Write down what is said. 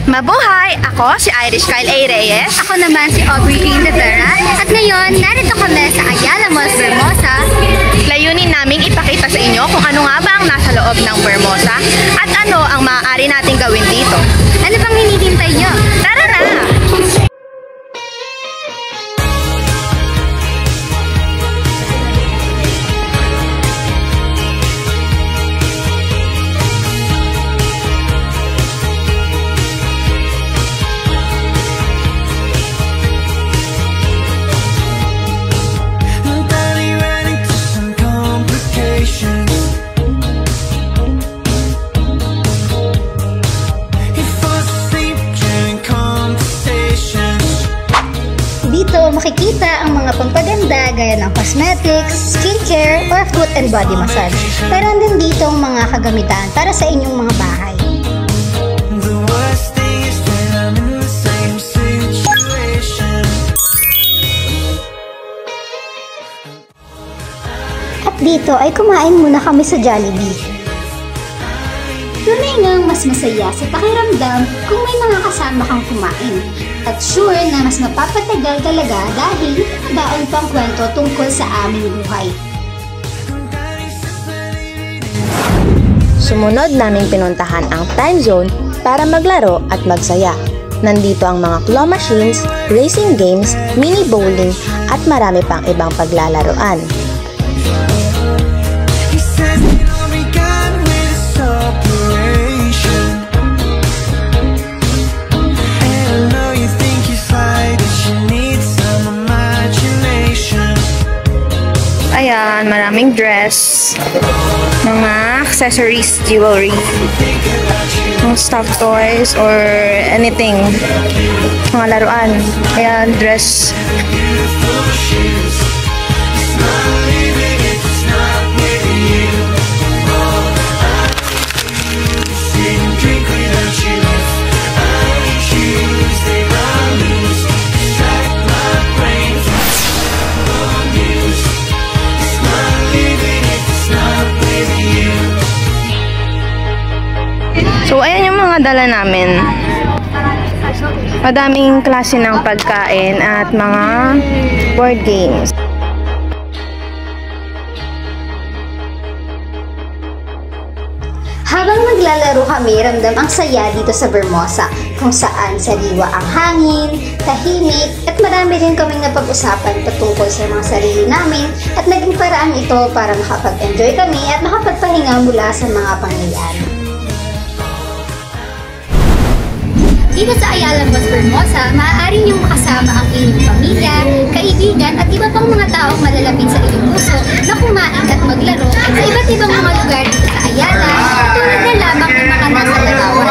Mabuhay! Ako si Irish Kyle A. Reyes. Ako naman si Aubrey Green Rivera. At ngayon, narito kami sa Ayala Malls Vermosa. Layunin naming ipakita sa inyo kung ano nga ba ang nasa loob ng Vermosa at ano ang maaari nating gawin dito. Ano bang hinihintay nyo? Tara na! Dito makikita ang mga pampaganda gaya ng cosmetics, skincare, or foot and body massage. Meron din dito ang mga kagamitan para sa inyong mga bahay. At dito ay kumain muna kami sa Jollibee. Tunay ngang mas masaya sa pakiramdam kung may mga kasama kang kumain. At sure na mas mapapatagal talaga dahil daon pang kwento tungkol sa aming buhay. Sumunod naming pinuntahan ang time zone para maglaro at magsaya. Nandito ang mga claw machines, racing games, mini bowling at marami pang ibang paglalaroan. Ayan, maraming dress, mga accessories, jewelry, mga stuffed toys or anything, mga laruan. Ayan, dress. So, ayan yung mga dala namin. Madaming klase ng pagkain at mga board games. Habang naglalaro kami, ramdam ang saya dito sa Vermosa, kung saan sariwa ang hangin, tahimik, at marami rin kaming napag-usapan patungkol sa mga sarili namin at naging paraan ito para makapag-enjoy kami at makapagpahinga mula sa mga pangyayari. Dito sa Ayala Malls Vermosa, maaari niyong makasama ang inyong pamilya, kaibigan at iba pang mga taong malalapit sa inyong puso na kumain at maglaro sa iba't ibang mga lugar dito sa Ayala, tulad na lamang ng mga nasa larawan.